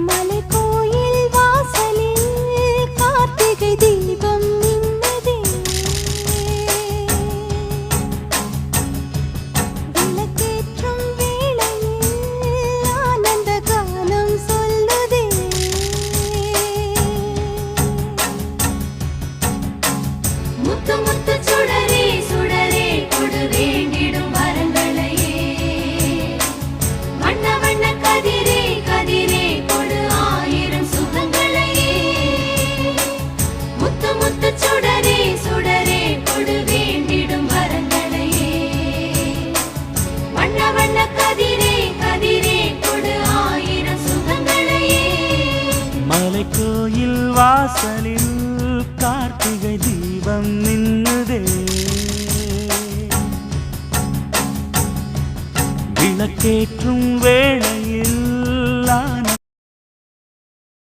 மலைக்கோயில் வாசலில் கார்த்திகை தீபம் மின்னுதே. விளக்கேற்றும் வேளையில் ஆனந்த கானம் சொல்லுதே. முத்து முத்து சுடரே சுடரே கொடு வேண்டிடும் வரங்களையே. வண்ண வண்ண கதிரே கதிரே கொடு ஆயிரம் சுகங்களையே. முத்து முத்து சுடரே சுடரே கொடு வேண்டிடும் வரங்களையே. வண்ண வண்ண கதிரே கதிரே கொடு ஆயிரம் சுகங்களையே. மலைக்கோயில் வாசலில் கார்த்திகை தீபம் மின்னுதே. விளக்கேற்றும் வேளை